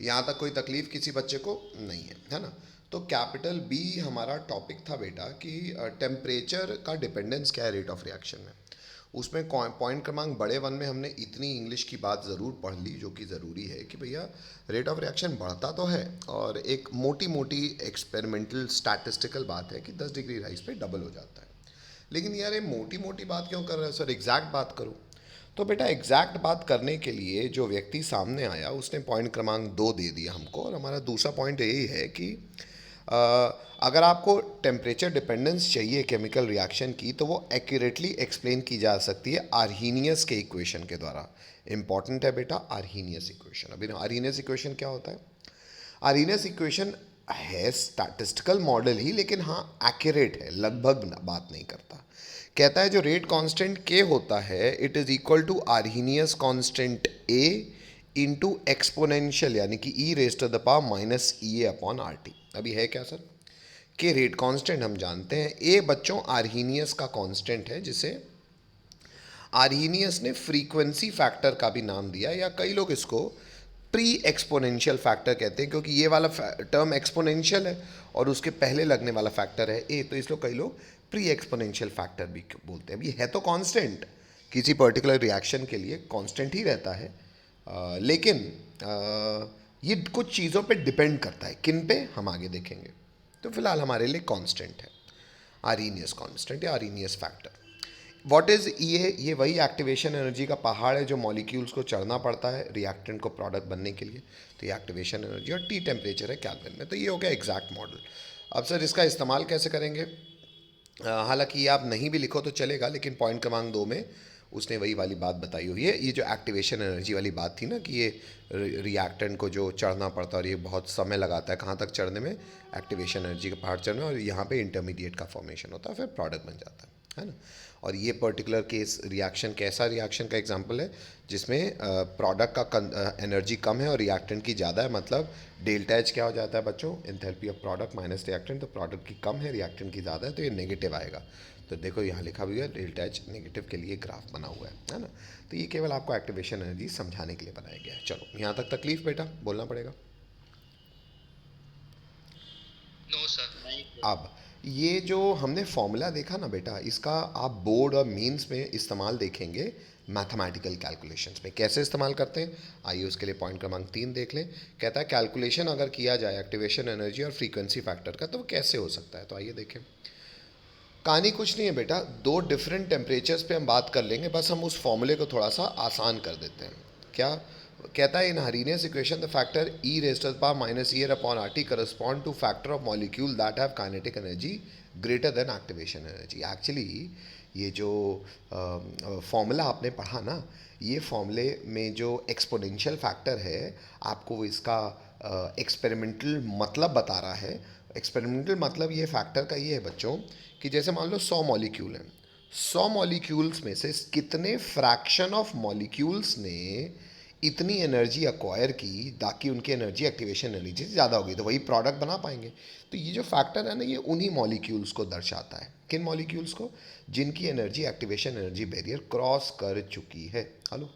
यहाँ तक कोई तकलीफ किसी बच्चे को नहीं है ना। तो कैपिटल बी हमारा टॉपिक था बेटा कि टेम्परेचर का डिपेंडेंस क्या है रेट ऑफ रिएक्शन में। उसमें पॉइंट क्रमांक बड़े वन में हमने इतनी इंग्लिश की बात ज़रूर पढ़ ली जो कि ज़रूरी है कि भैया रेट ऑफ रिएक्शन बढ़ता तो है, और एक मोटी मोटी एक्सपेरिमेंटल स्टैटिस्टिकल बात है कि 10 डिग्री राइज पे डबल हो जाता है। लेकिन यार ये मोटी मोटी बात क्यों कर रहे हो सर, एग्जैक्ट बात करो। तो बेटा एग्जैक्ट बात करने के लिए जो व्यक्ति सामने आया उसने पॉइंट क्रमांक 2 दे दिया हमको, और हमारा दूसरा पॉइंट यही है कि अ, अगर आपको टेम्परेचर डिपेंडेंस चाहिए केमिकल रिएक्शन की तो वो एक्यूरेटली एक्सप्लेन की जा सकती है आर्हीनियस के इक्वेशन के द्वारा। इंपॉर्टेंट है बेटा आर्हीनियस इक्वेशन। अभी आर्हीनियस इक्वेशन क्या होता है? आर्हीनियस इक्वेशन है स्टैटिस्टिकल मॉडल ही, लेकिन हाँ एक्यूरेट है, लगभग बात नहीं करता। कहता है जो रेट कांस्टेंट के होता है it is equal to Arrhenius constant A into exponential यानी कि E raise to the power minus E A upon R T. अभी है क्या सर? के रेट कांस्टेंट हम जानते हैं, ए बच्चों आर्हीनियस का कांस्टेंट है जिसे आर्हीनियस ने फ्रीक्वेंसी फैक्टर का भी नाम दिया, या कई लोग इसको प्री एक्सपोनेंशियल फैक्टर कहते हैं, क्योंकि ये वाला टर्म एक्सपोनेंशियल है और उसके पहले लगने वाला फैक्टर है ए, तो इसलिए कई लोग प्री एक्सपोनेंशियल फैक्टर भी बोलते हैं। अभी है तो कांस्टेंट, किसी पर्टिकुलर रिएक्शन के लिए कांस्टेंट ही रहता है, लेकिन ये कुछ चीज़ों पे डिपेंड करता है। किन पे हम आगे देखेंगे। तो फिलहाल हमारे लिए कांस्टेंट है आर्हीनियस कांस्टेंट या आर्हीनियस फैक्टर। व्हाट इज ये वही एक्टिवेशन एनर्जी का पहाड़ है जो मॉलिक्यूल्स को चढ़ना पड़ता है रिएक्टेंट को प्रोडक्ट बनने के लिए। तो ये एक्टिवेशन एनर्जी और टी टेम्परेचर है केल्विन में। तो ये हो गया एग्जैक्ट मॉडल। अब सर इसका इस्तेमाल कैसे करेंगे? हालांकि ये आप नहीं भी लिखो तो चलेगा, लेकिन पॉइंट क्रमांक 2 में उसने वही वाली बात बताई हुई है। ये जो एक्टिवेशन एनर्जी वाली बात थी ना कि ये रिएक्टेंट को जो चढ़ना पड़ता है और ये बहुत समय लगाता है कहाँ तक चढ़ने में, एक्टिवेशन एनर्जी के पहाड़ चढ़ने में, और यहाँ पे इंटरमीडिएट का फॉर्मेशन होता है, फिर प्रोडक्ट बन जाता है ना। और ये पर्टिकुलर केस रिएक्शन कैसा रिएक्शन का एग्जांपल है जिसमें प्रोडक्ट का एनर्जी कम है और रिएक्टेंट की ज़्यादा है, मतलब डेल्टा एच क्या हो जाता है बच्चों, enthalpy of product minus reactant. तो प्रोडक्ट की कम है रिएक्टेंट की ज़्यादा है तो ये नेगेटिव आएगा। तो देखो यहाँ लिखा हुआ है डेल्टा एच नेगेटिव के लिए ग्राफ बना हुआ है ना। तो ये केवल आपको एक्टिवेशन एनर्जी समझाने के लिए बनाया गया है। चलो यहाँ तक तकलीफ बेटा बोलना पड़ेगा। No sir. अब ये जो हमने फॉर्मूला देखा ना बेटा, इसका आप बोर्ड और मीन्स में इस्तेमाल देखेंगे मैथमेटिकल कैलकुलेशंस में। कैसे इस्तेमाल करते हैं आइए उसके लिए पॉइंट क्रमांक 3 देख लें। कहता है कैलकुलेशन अगर किया जाए एक्टिवेशन एनर्जी और फ्रीक्वेंसी फैक्टर का तो वो कैसे हो सकता है। तो आइए देखें। कहानी कुछ नहीं है बेटा, दो डिफरेंट टेम्परेचर्स पे हम बात कर लेंगे, बस हम उस फॉर्मूले को थोड़ा सा आसान कर देते हैं। क्या कहता है? In Arrhenius equation the factor E raise to the power minus E A upon R T correspond to factor of molecule that have kinetic energy greater than activation energy. Actually ये जो फॉर्मूला आपने पढ़ा ना, ये फॉर्मूले में जो एक्सपोनेंशियल फैक्टर है आपको वो इसका एक्सपेरिमेंटल मतलब बता रहा है। एक्सपेरिमेंटल मतलब ये फैक्टर का ये है बच्चों कि जैसे मान लो 100 मॉलिक्यूल हैं, 100 मॉलिक्यूल्स में से कितने फ्रैक्शन ऑफ मॉलिक्यूल्स ने इतनी एनर्जी अक्वायर की ताकि उनकी एनर्जी एक्टिवेशन एनर्जी से ज़्यादा होगी तो वही प्रोडक्ट बना पाएंगे। तो ये जो फैक्टर है ना ये उन्हीं मॉलिक्यूल्स को दर्शाता है। किन मॉलिक्यूल्स को? जिनकी energy activation energy barrier cross कर चुकी है। हेलो,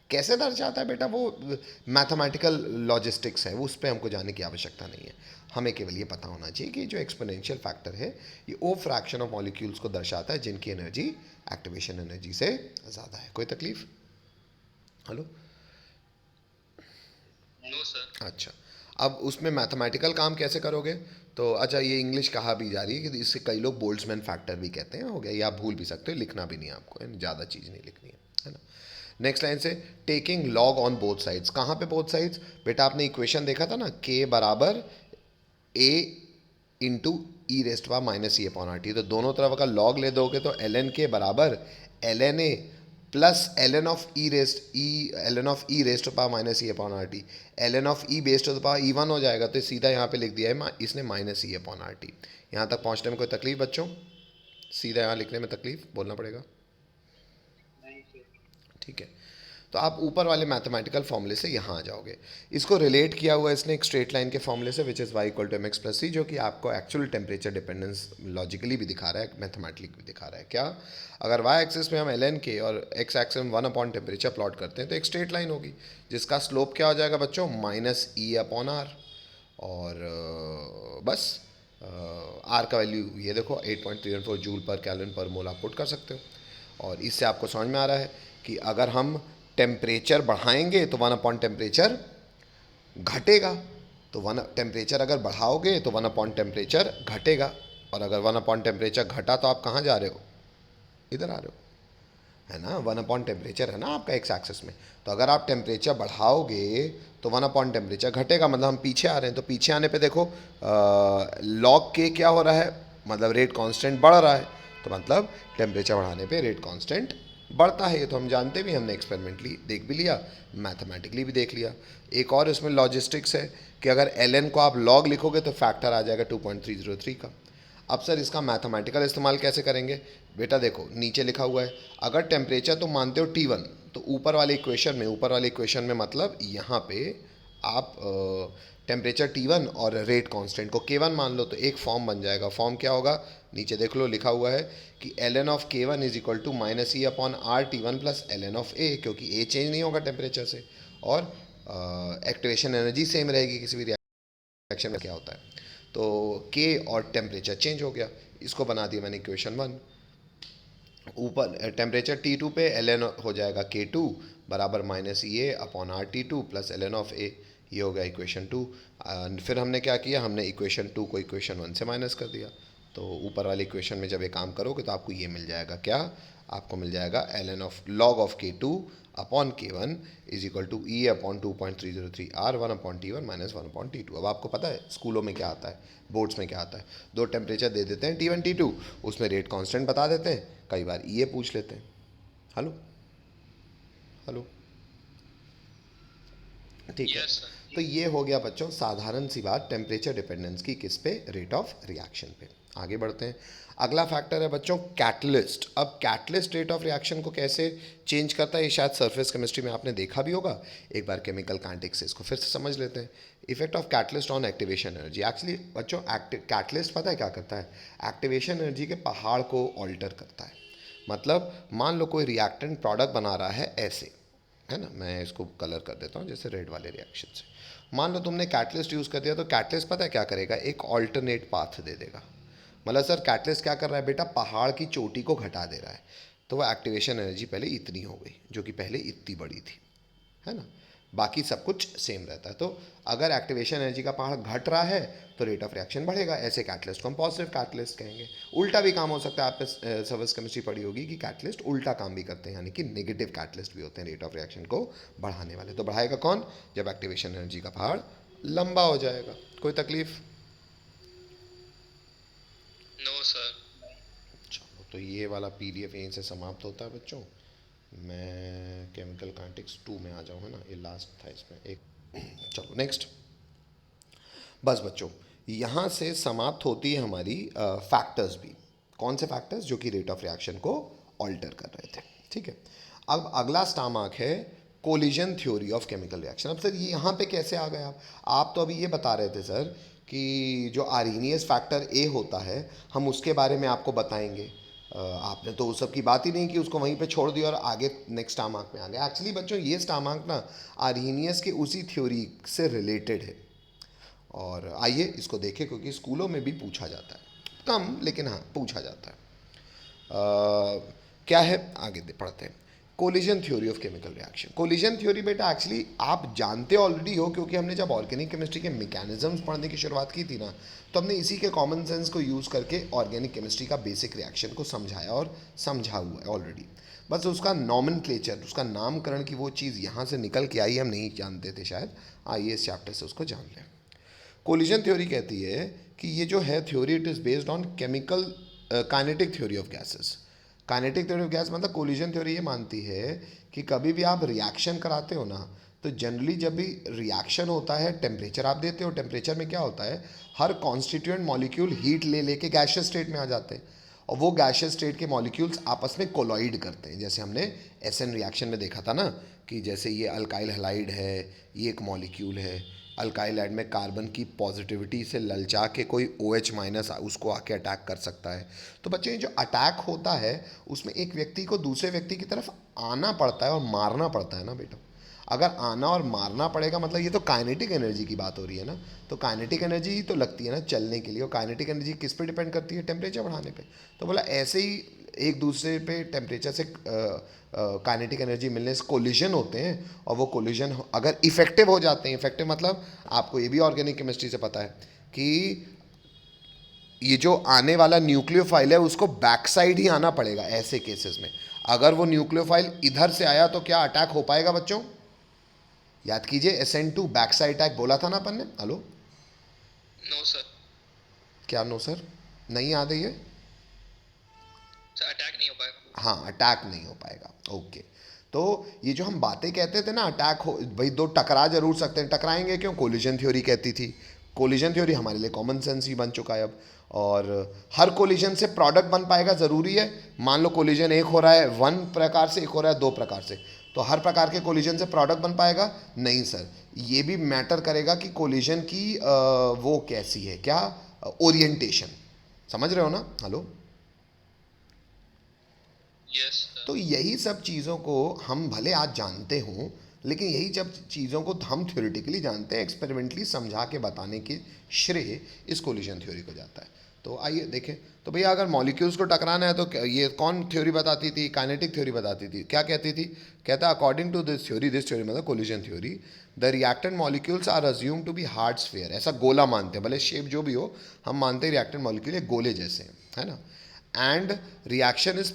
कैसे दर्शाता है बेटा? वो मैथमेटिकल लॉजिस्टिक्स है, वो उस पर हमको जाने की आवश्यकता नहीं है। हमें केवल ये पता होना चाहिए कि जो एक्सपोनेंशियल फैक्टर है ये वो फ्रैक्शन ऑफ मॉलिक्यूल्स को दर्शाता है जिनकी एनर्जी एक्टिवेशन एनर्जी से ज़्यादा है। कोई तकलीफ? हेलो। No sir. अच्छा, अब उसमें मैथमेटिकल काम कैसे करोगे? तो अच्छा, ये इंग्लिश कहा भी जा रही है कि इससे कई लोग बोल्ट्जमैन फैक्टर भी कहते हैं, हो गया, ये आप भूल भी सकते हो, लिखना भी नहीं है आपको, ज़्यादा चीज़ नहीं लिखनी है ना। नेक्स्ट लाइन से taking log on both sides. कहाँ पे बोथ साइड्स? बेटा आपने इक्वेशन देखा था ना, के बराबर A into E raised power minus E upon R T. तो दोनों तरफ अगर लॉग ले दोगे तो एल एन के बराबर L N A plus L N of E raised E L N of E raised power minus E upon R T. L N of E best power E one हो जाएगा, तो सीधा यहाँ पे लिख दिया है इसने minus E upon R T. यहाँ तक पहुँचने में कोई तकलीफ बच्चों? सीधा यहाँ लिखने में तकलीफ बोलना पड़ेगा। ठीक है। तो आप ऊपर वाले मैथमेटिकल फॉर्मूले से यहाँ आ जाओगे। इसको रिलेट किया हुआ है इसने एक स्ट्रेट लाइन के फॉर्मूले से, which is y equal to mx plus C, जो कि आपको एक्चुअल टेम्परेचर डिपेंडेंस लॉजिकली भी दिखा रहा है, मैथमेटिकली भी दिखा रहा है। क्या, अगर y एक्सिस में हम ln के और x एक्सिस में 1 अपॉन टेम्परेचर प्लॉट करते हैं तो एक स्ट्रेट लाइन होगी जिसका स्लोप क्या हो जाएगा बच्चों, माइनस ई अपॉन आर। और बस आर का वैल्यू ये देखो 8.314 जूल पर कैलोरी पर मोल आप पुट कर सकते हो। और इससे आपको समझ में आ रहा है कि अगर हम टेम्परेचर बढ़ाएंगे तो 1 अपॉन टेम्परेचर घटेगा, तो 1 टेम्परेचर अगर बढ़ाओगे तो 1 अपॉन टेम्परेचर घटेगा, और अगर 1 अपॉन टेम्परेचर घटा तो आप कहाँ जा रहे हो, इधर आ रहे हो, है ना। 1 अपॉन टेम्परेचर है ना आपका एक्स एक्सिस में, तो अगर आप टेम्परेचर बढ़ाओगे तो 1 अपॉन टेम्परेचर घटेगा, मतलब हम पीछे आ रहे हैं। तो पीछे आने पे देखो लॉग के क्या हो रहा है, मतलब रेट कांस्टेंट बढ़ रहा है, तो मतलब टेम्परेचर बढ़ाने पे रेट कांस्टेंट बढ़ता है। ये तो हम जानते भी, हमने एक्सपेरिमेंटली देख भी लिया, मैथमेटिकली भी देख लिया। एक और इसमें लॉजिस्टिक्स है कि अगर ln को आप लॉग लिखोगे तो फैक्टर आ जाएगा 2.303 का। अब सर इसका मैथमेटिकल इस्तेमाल कैसे करेंगे, बेटा देखो नीचे लिखा हुआ है, अगर टेम्परेचर तुम मानते हो T1 तो ऊपर वाले इक्वेशन में मतलब यहाँ पे आप टेम्परेचर T1 और रेट कांस्टेंट को K1 मान लो, तो एक फॉर्म बन जाएगा। फॉर्म क्या होगा, नीचे देख लो लिखा हुआ है कि ln of K1 is equal to minus E upon R T1 plus ln of A, क्योंकि A चेंज नहीं होगा टेम्परेचर से, और एक्टिवेशन एनर्जी सेम रहेगी किसी भी रिएक्शन में। क्या होता है, तो K और टेम्परेचर चेंज हो गया, इसको बना दिया मैंने इक्वेशन 1। ऊपर टेम्परेचर T2 पे ln हो जाएगा K2 बराबर minus E A upon R T2 plus ln of A, ये हो गया इक्वेशन 2। फिर हमने क्या किया, हमने इक्वेशन 2 को इक्वेशन 1 से माइनस कर दिया, तो ऊपर वाली इक्वेशन में जब ये काम करोगे तो आपको ये मिल जाएगा, क्या आपको मिल जाएगा ln of log of K2 upon K1 is equal to E upon 2.303 R 1 upon T1 minus 1 upon T2। अब आपको पता है स्कूलों में क्या आता है, बोर्ड्स में क्या आता है, दो टेम्परेचर दे देते हैं T1 T2, उसमें रेट कांस्टेंट बता देते हैं, कई बार ये पूछ लेते हैं। हेलो हेलो, ठीक है। Yes sir. तो ये हो गया बच्चों साधारण सी बात टेम्परेचर डिपेंडेंस की, किस पे, रेट ऑफ रिएक्शन पे। आगे बढ़ते हैं, अगला फैक्टर है बच्चों कैटलिस्ट। अब कैटलिस्ट रेट ऑफ रिएक्शन को कैसे चेंज करता है, ये शायद सरफेस केमिस्ट्री में आपने देखा भी होगा, एक बार केमिकल काइनेटिक्स से इसको फिर से समझ लेते हैं। Effect of catalyst on activation energy. Actually बच्चों कैटलिस्ट पता है क्या करता है, एक्टिवेशन एनर्जी के पहाड़ को ऑल्टर करता है। मतलब मान लो कोई रिएक्टेंट प्रोडक्ट बना रहा है ऐसे, है ना, मैं इसको कलर कर देता हूँ जैसे रेड वाले रिएक्शन से। मान लो तुमने कैटलिस्ट यूज़ कर दिया, तो कैटलिस्ट पता है क्या करेगा, एक ऑल्टरनेट पाथ दे देगा। मतलब सर कैटलिस्ट क्या कर रहा है बेटा, पहाड़ की चोटी को घटा दे रहा है, तो वह एक्टिवेशन एनर्जी पहले इतनी हो गई जो कि पहले इतनी बड़ी थी, है ना, बाकी सब कुछ सेम रहता है। तो अगर एक्टिवेशन एनर्जी का पहाड़ घट रहा है तो रेट ऑफ रिएक्शन बढ़ेगा, ऐसे कैटलिस्ट को हम पॉजिटिव कैटलिस्ट कहेंगे। उल्टा भी काम हो सकता है, आपने सर्विस केमिस्ट्री पढ़ी होगी कि कैटलिस्ट उल्टा काम भी करते हैं, यानी कि नेगेटिव कैटलिस्ट भी होते हैं रेट ऑफ रिएक्शन को बढ़ाने वाले। तो बढ़ाएगा कौन, जब एक्टिवेशन एनर्जी का पहाड़ लंबा हो जाएगा। कोई तकलीफ, नो सर। चलो तो ये वाला पीडीएफ यहीं से समाप्त होता है बच्चों। मैं केमिकल काइनेटिक्स 2 में आ जाऊँ, है ना, ये लास्ट था इसमें एक। चलो नेक्स्ट, बस बच्चों यहाँ से समाप्त होती है हमारी फैक्टर्स भी। कौन से फैक्टर्स, जो कि रेट ऑफ रिएक्शन को ऑल्टर कर रहे थे, ठीक है। अब अगला स्टार मार्क है collision theory of chemical reaction. अब सर ये यहाँ पे कैसे आ गए आप तो अभी ये बता रहे थे सर कि जो आर्हीनियस फैक्टर ए होता है हम उसके बारे में आपको बताएंगे। आपने तो उस सब की बात ही नहीं की, उसको वहीं पे छोड़ दिया और आगे नेक्स्ट स्टार मार्क में आ गए। एक्चुअली बच्चों ये स्टार मार्क ना आर्हीनियस के उसी थ्योरी से रिलेटेड है, और आइए इसको देखें क्योंकि स्कूलों में भी पूछा जाता है, कम लेकिन हाँ पूछा जाता है। क्या है, आगे पढ़ते हैं। Collision theory of chemical reaction. Collision theory बेटा एक्चुअली आप जानते ऑलरेडी हो, क्योंकि हमने जब ऑर्गेनिक केमिस्ट्री के मैकेनिज्म्स पढ़ने की शुरुआत की थी ना, तो हमने इसी के कॉमन सेंस को यूज़ करके ऑर्गेनिक केमिस्ट्री का बेसिक रिएक्शन को समझाया और समझा हुआ है ऑलरेडी। बस उसका नॉमेनक्लेचर, उसका नामकरण की वो चीज़ यहाँ से निकल के आई, हम नहीं जानते थे शायद, आइए इस चैप्टर से उसको जान लें। कोलिजन थ्योरी कहती है कि ये जो है theory, it is based on chemical kinetic theory of gases. Kinetic theory of gas मतलब कोलिजन थ्योरी ये मानती है कि कभी भी आप रिएक्शन कराते हो ना, तो जनरली जब भी रिएक्शन होता है टेम्परेचर आप देते हो, टेम्परेचर में क्या होता है, हर कॉन्स्टिट्यूएंट मॉलिक्यूल हीट ले लेके गैसियस स्टेट में आ जाते हैं, और वो गैशियस स्टेट के मॉलिक्यूल्स आपस में कोलॉइड करते हैं, जैसे हमने एसएन रिएक्शन में देखा था ना कि जैसे ये अल्काइल हैलाइड है, ये एक मॉलिक्यूल है, अल्काइल हैलाइड में कार्बन की पॉजिटिविटी से ललचा के कोई OH माइनस उसको आके अटैक कर सकता है। तो बच्चों ये जो अटैक होता है उसमें एक व्यक्ति को दूसरे व्यक्ति की तरफ आना पड़ता है और मारना पड़ता है ना बेटा। अगर आना और मारना पड़ेगा मतलब ये तो काइनेटिक एनर्जी की बात हो रही है ना, तो काइनेटिक एनर्जी ही तो लगती है ना चलने के लिए, और काइनेटिक एनर्जी किस पे डिपेंड करती है? टेम्परेचर बढ़ाने पे। तो बोला ऐसे ही एक दूसरे पे टेम्परेचर से काइनेटिक एनर्जी मिलने से कोलिजन होते हैं, और वो कोलिजन अगर इफेक्टिव हो जाते हैं, इफेक्टिव मतलब आपको ये भी ऑर्गेनिक केमिस्ट्री से पता है कि ये जो आने वाला न्यूक्लियोफाइल है उसको बैक साइड ही आना पड़ेगा ऐसे केसेस में। अगर वो न्यूक्लियोफाइल इधर से आया तो क्या अटैक हो पाएगा बच्चों? याद कीजिए SN2 बैक साइड अटैक बोला था ना अपन ने। Hello, no sir. क्या नो सर? नहीं याद है ये? सर अटैक नहीं हो पाएगा। हाँ, अटैक नहीं हो पाएगा। ओके, तो ये जो हम बातें कहते थे ना अटैक हो भाई, दो टकरा जरूर सकते हैं। टकराएंगे क्यों? कोलिजन थ्योरी कहती थी। कोलिजन थ्योरी हमारे लिए कॉमन सेंस ही बन चुका है अब। और हर कोलिजन से प्रोडक्ट बन पाएगा ज़रूरी है? मान लो कोलिजन एक हो रहा है वन प्रकार से, एक हो रहा है दो प्रकार से, तो हर प्रकार के कोलिजन से प्रोडक्ट बन पाएगा? नहीं सर। ये भी मैटर करेगा कि कोलिजन की वो कैसी है, क्या ओरिएंटेशन। समझ रहे हो ना? Hello, yes sir. तो यही सब चीज़ों को हम भले आज जानते हों, लेकिन यही जब चीज़ों को हम थ्योरेटिकली जानते हैं, एक्सपेरिमेंटली समझा के बताने की श्रेय इस कोलिजन थ्योरी को जाता है। तो आइए देखें। तो भैया अगर मॉलिक्यूल्स को टकराना है तो ये कौन थ्योरी बताती थी? काइनेटिक थ्योरी बताती थी। क्या कहती थी? कहता अकॉर्डिंग टू दिस थ्योरी मतलब collision theory, the reactant molecules are assume to be hard sphere. ऐसा गोला मानते हैं, भले शेप जो भी हो, हम मानते हैं रिएक्टेंट मॉलिक्यूल एक गोले जैसे हैं, है ना। and reaction is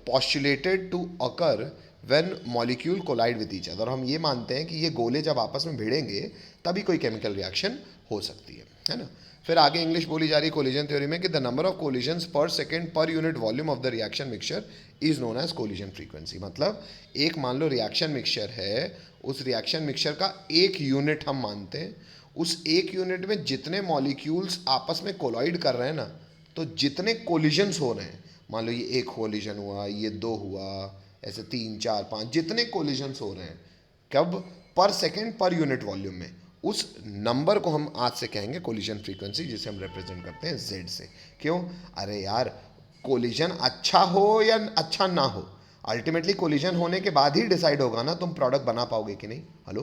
postulated to occur when molecule collide with each other। और हम ये मानते हैं कि ये गोले जब आपस में भिड़ेंगे तभी कोई केमिकल रिएक्शन हो सकती है ना। फिर आगे इंग्लिश बोली जा रही कोलिजन थ्योरी में कि the number of collisions per second per unit volume of the reaction mixture is known as collision frequency. मतलब एक मान लो रिएक्शन मिक्सचर है, उस रिएक्शन मिक्सचर का एक यूनिट हम मानते हैं, उस एक यूनिट में जितने मॉलिक्यूल्स आपस में कोलॉइड कर रहे हैं ना, तो जितने कोलिजन्स हो रहे हैं, मान लो ये एक कोलिजन हुआ, ये दो हुआ, ऐसे 3 4 5 जितने कोलिजन्स हो रहे हैं कब? पर सेकेंड पर यूनिट वॉल्यूम में, उस नंबर को हम आज से कहेंगे कोलिजन फ्रीक्वेंसी, जिसे हम रिप्रेजेंट करते हैं Z से। क्यों? अरे यार, कोलिजन अच्छा हो या अच्छा ना हो, अल्टीमेटली कोलिजन होने के बाद ही डिसाइड होगा ना तुम प्रोडक्ट बना पाओगे कि नहीं। हेलो,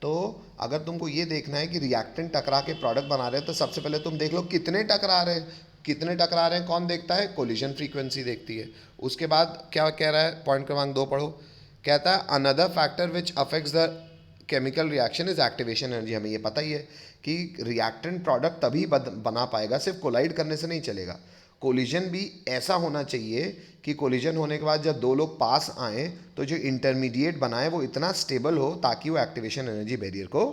तो अगर तुमको ये देखना है कि रिएक्टेंट टकरा के प्रोडक्ट बना रहे हैं, तो सबसे पहले तुम देख लो कितने टकरा रहे हैं। कितने टकरा रहे हैं कौन देखता है? कोलिजन फ्रीक्वेंसी देखती है। उसके बाद क्या कह रहा है? पॉइंट क्रमांक 2 पढ़ो। कहता है another factor which affects the chemical reaction is activation energy. हमें ये पता ही है कि रिएक्टेंट प्रोडक्ट तभी बना पाएगा, सिर्फ कोलाइड करने से नहीं चलेगा। कोलिजन भी ऐसा होना चाहिए कि कोलिजन होने के बाद जब दो लोग पास आएँ तो जो इंटरमीडिएट बनाए वो इतना स्टेबल हो ताकि वो एक्टिवेशन एनर्जी बैरियर को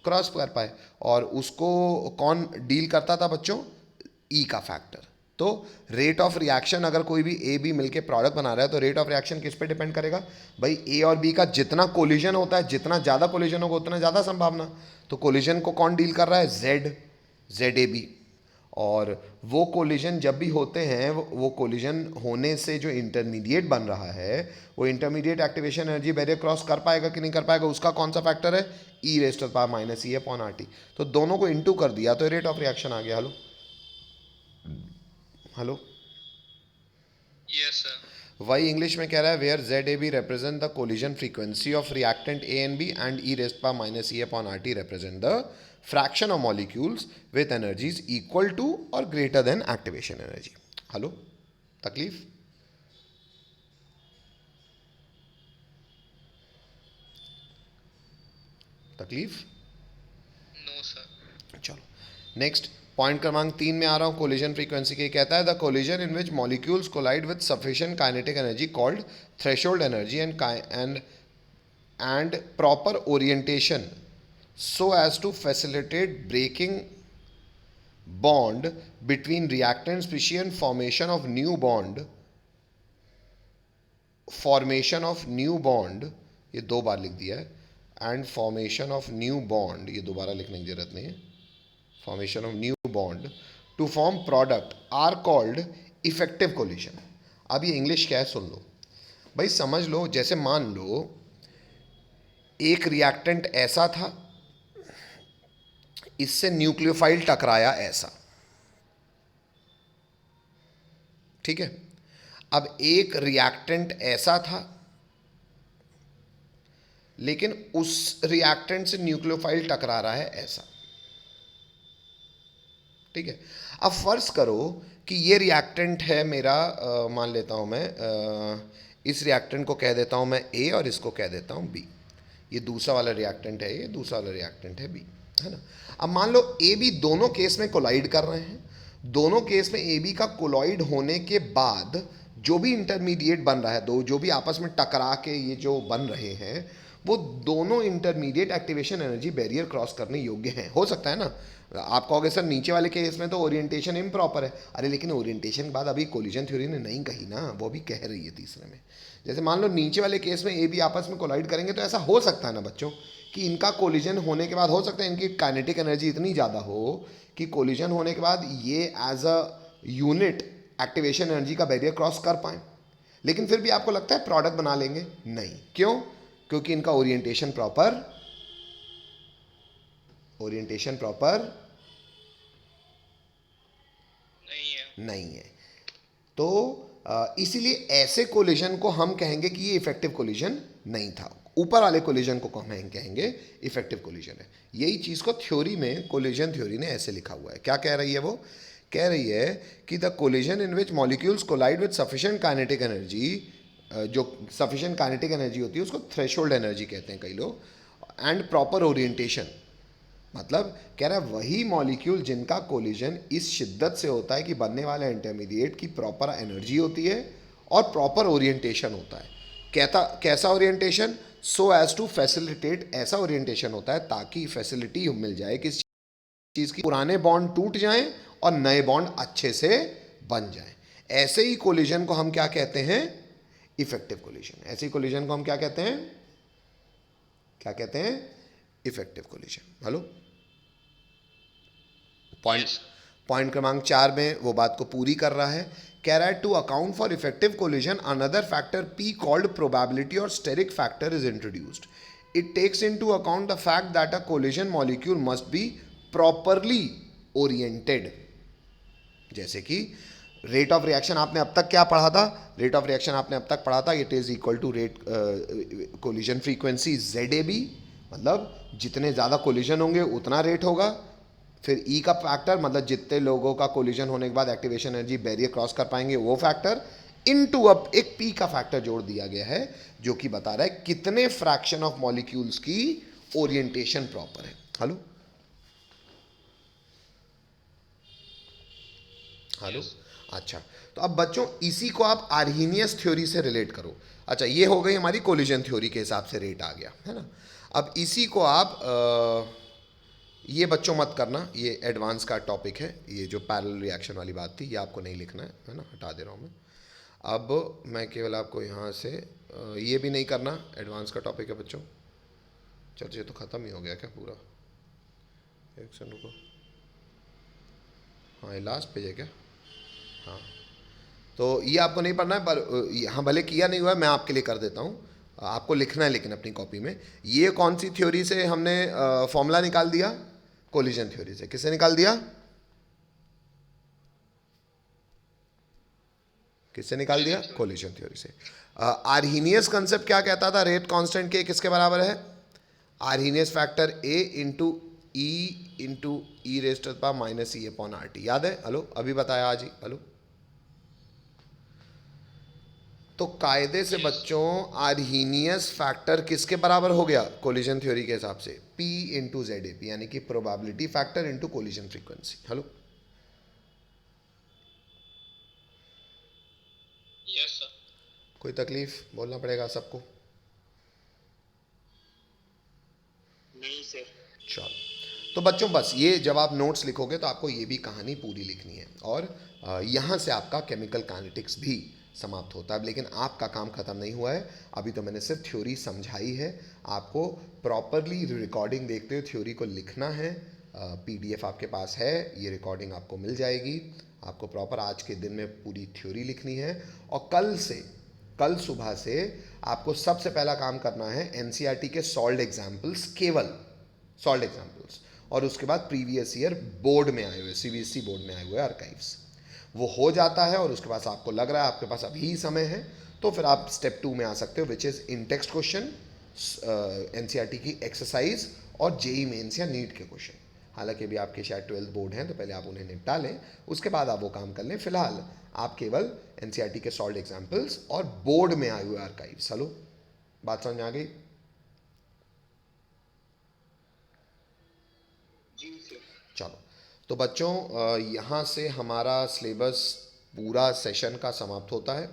क्रॉस कर पाए। और उसको कौन डील करता था बच्चों? ई का फैक्टर। तो रेट ऑफ रिएक्शन, अगर कोई भी ए बी मिलके प्रोडक्ट बना रहा है तो रेट ऑफ रिएक्शन किस पे डिपेंड करेगा भाई? ए और बी का जितना कोलिजन होता है, जितना ज़्यादा कोलिजन होगा उतना ज़्यादा संभावना। तो कोलिजन को कौन डील कर रहा है? Z A B. और वो कोलिजन जब भी होते हैं, वो कोलिजन होने से जो इंटरमीडिएट बन रहा है, वो intermediate activation energy barrier cross कर पाएगा कि नहीं कर पाएगा, उसका कौन सा फैक्टर है? E raised to the power minus E upon R T. तो दोनों को इंटू कर दिया तो रेट ऑफ रिएक्शन आ गया। Hello hello, yes sir. वही इंग्लिश में कह रहा है where Z A B represent the collision frequency of reactant A and B and E raised power minus E upon R T represent the fraction of molecules with energies equal to or greater than activation energy। Hello, तकलीफ? तकलीफ? No sir. चलो next point क्रमांक 3 में आ रहा हूँ collision frequency के। कहता है the collision in which molecules collide with sufficient kinetic energy called threshold energy and proper orientation so as to facilitate breaking bond between reactant species and formation of new bond। ये 2 बार लिख दिया है। And formation of new bond, ये दोबारा लिखने की जरूरत नहीं है। Formation of new bond to form product are called effective collision. अब ये इंग्लिश क्या है सुन लो भाई, समझ लो। जैसे मान लो एक रिएक्टेंट ऐसा था, इससे न्यूक्लियोफाइल टकराया ऐसा, ठीक है। अब एक रिएक्टेंट ऐसा था, लेकिन उस रिएक्टेंट से न्यूक्लियोफाइल टकरा रहा है ऐसा, ठीक है। अब फर्ज करो कि ये रिएक्टेंट है मेरा, मान लेता हूं मैं, इस रिएक्टेंट को कह देता हूं मैं ए और इसको कह देता हूं बी। ये दूसरा वाला रिएक्टेंट है, ये दूसरा वाला रिएक्टेंट है बी, है ना। अब मान लो ए बी दोनों केस में कोलाइड कर रहे हैं। दोनों केस में ए बी का कोलाइड होने के बाद जो भी इंटरमीडिएट बन रहा है, दो जो भी आपस में टकरा के ये जो बन रहे हैं, वो दोनों intermediate activation energy barrier cross करने योग्य हैं। हो सकता है ना, आप कहोगे सर नीचे वाले केस में तो ओरिएंटेशन इम्प्रॉपर है। अरे लेकिन ओरिएंटेशन के बाद अभी कोलिजन थ्योरी ने नहीं कही ना, वो भी कह रही है तीसरे में। जैसे मान लो नीचे वाले केस में ए बी आपस में कोलाइड करेंगे, तो ऐसा हो सकता है ना बच्चों कि इनका कोलिजन होने के बाद हो सकता है इनकी काइनेटिक एनर्जी इतनी ज़्यादा हो कि कोलिजन होने के बाद ये as a unit activation energy का बैरियर क्रॉस कर पाए। लेकिन फिर भी आपको लगता है प्रोडक्ट बना लेंगे? नहीं। क्यों? क्योंकि इनका ओरिएंटेशन प्रॉपर नहीं है। तो इसीलिए ऐसे कोलिजन को हम कहेंगे कि ये इफेक्टिव कोलिजन नहीं था। ऊपर वाले कोलिजन को हम कहेंगे इफेक्टिव कोलिजन है। यही चीज़ को थ्योरी में, कोलिजन थ्योरी ने ऐसे लिखा हुआ है। क्या कह रही है वो? कह रही है कि the collision in which molecules collide with sufficient kinetic energy, जो सफिशिएंट काइनेटिक एनर्जी होती है उसको थ्रेशोल्ड एनर्जी कहते हैं कई लोग, एंड प्रॉपर ओरिएंटेशन। मतलब कह रहा है वही मॉलिक्यूल जिनका कोलिजन इस शिद्दत से होता है कि बनने वाले इंटरमीडिएट की प्रॉपर एनर्जी होती है और प्रॉपर ओरिएंटेशन होता है। कहता कैसा orientation? So as to facilitate, ऐसा ओरिएंटेशन होता है ताकि फैसिलिटी मिल जाए किस चीज़ की, पुराने बॉन्ड टूट जाएं और नए बॉन्ड अच्छे से बन जाएं। ऐसे ही कोलिजन को हम क्या कहते हैं? Effective collision. ऐसे ही कोलिजन को हम क्या कहते हैं? क्या कहते हैं? Effective collision. हेलो, पॉइंट क्रमांक 4 में वो बात को पूरी कर रहा है। कह रहा है to account for effective collision another factor P called probability or steric factor is introduced. It takes into account the fact that a collision molecule must be properly oriented. जैसे कि रेट ऑफ रिएक्शन आपने अब तक क्या पढ़ा था? Rate of reaction आपने अब तक पढ़ा था, it is equal to rate collision frequency ZAB, मतलब जितने ज़्यादा कोलिजन होंगे उतना रेट होगा। फिर ई का फैक्टर, मतलब जितने लोगों का कोलिजन होने के बाद एक्टिवेशन एनर्जी बैरियर क्रॉस कर पाएंगे वो फैक्टर, इनटू अब एक पी का फैक्टर जोड़ दिया गया है जो कि बता रहा है कितने फ्रैक्शन ऑफ मॉलिक्यूल्स की ओरिएंटेशन प्रॉपर है। हेलो हेलो अच्छा, तो अब बच्चों इसी को आप आर्हीनियस थ्योरी से रिलेट करो। अच्छा, ये हो गई हमारी कोलिजन थ्योरी के हिसाब से रेट आ गया, है ना। अब इसी को आप ये बच्चों मत करना, ये एडवांस का टॉपिक है। ये जो पैरेलल रिएक्शन वाली बात थी ये आपको नहीं लिखना है ना, हटा दे रहा हूँ मैं। अब मैं केवल आपको यहाँ से ये भी नहीं करना, एडवांस का टॉपिक है बच्चों। चलो ये तो ख़त्म ही हो गया क्या पूरा? एक सेकंड रुको, हाँ ये लास्ट पेज है क्या? हाँ, तो ये आपको नहीं पढ़ना है, पर यहाँ भले किया नहीं हुआ है, मैं आपके लिए कर देता हूँ। आपको लिखना है लेकिन अपनी कॉपी में, ये कौन सी थ्योरी से हमने फॉर्मूला निकाल दिया? कोलिजन थ्योरी से। किससे निकाल दिया? किससे निकाल दिया? कोलिजन थ्योरी से। आर्हीनियस कंसेप्ट क्या कहता था? रेट कांस्टेंट के किसके बराबर है? Arrhenius factor A into E raise to the power -E upon RT। याद है? हेलो, अभी बताया आज ही। हेलो, तो कायदे से बच्चों आर्हीनियस फैक्टर किसके बराबर हो गया कोलिजन थ्योरी के हिसाब से? P इंटू ZAP, यानी कि probability factor into collision frequency. Hello, yes sir. कोई तकलीफ? बोलना पड़ेगा सबको? नहीं सर। चलो, तो बच्चों बस ये जब आप नोट्स लिखोगे तो आपको ये भी कहानी पूरी लिखनी है, और यहाँ से आपका केमिकल काइनेटिक्स भी समाप्त होता है। लेकिन आपका काम ख़त्म नहीं हुआ है, अभी तो मैंने सिर्फ थ्योरी समझाई है। आपको प्रॉपरली रिकॉर्डिंग देखते हुए थ्योरी को लिखना है, पीडीएफ आपके पास है, ये रिकॉर्डिंग आपको मिल जाएगी। आपको प्रॉपर आज के दिन में पूरी थ्योरी लिखनी है और कल सुबह से आपको सबसे पहला काम करना है एनसीईआरटी के सॉल्व्ड एग्जाम्पल्स, केवल सॉल्व्ड एग्जाम्पल्स, और उसके बाद प्रीवियस ईयर बोर्ड में आए हुए, सीबीएसई बोर्ड में आए हुए आर्काइव्स। वो हो जाता है और उसके पास आपको लग रहा है आपके पास अभी समय है, तो फिर आप स्टेप 2 में आ सकते हो, which is in text question, NCERT की एक्सरसाइज और जेई मेंस या नीट के क्वेश्चन। हालांकि अभी आपके शायद 12th बोर्ड हैं, तो पहले आप उन्हें निपटा लें, उसके बाद आप वो काम कर लें। फिलहाल आप केवल एनसीईआरटी के सॉल्व्ड एग्जाम्पल्स और बोर्ड में आए हुए आर्काइव्स। हेलो, बात समझ में आ गई? जी सर। चलो, तो बच्चों यहाँ से हमारा सिलेबस पूरा सेशन का समाप्त होता है।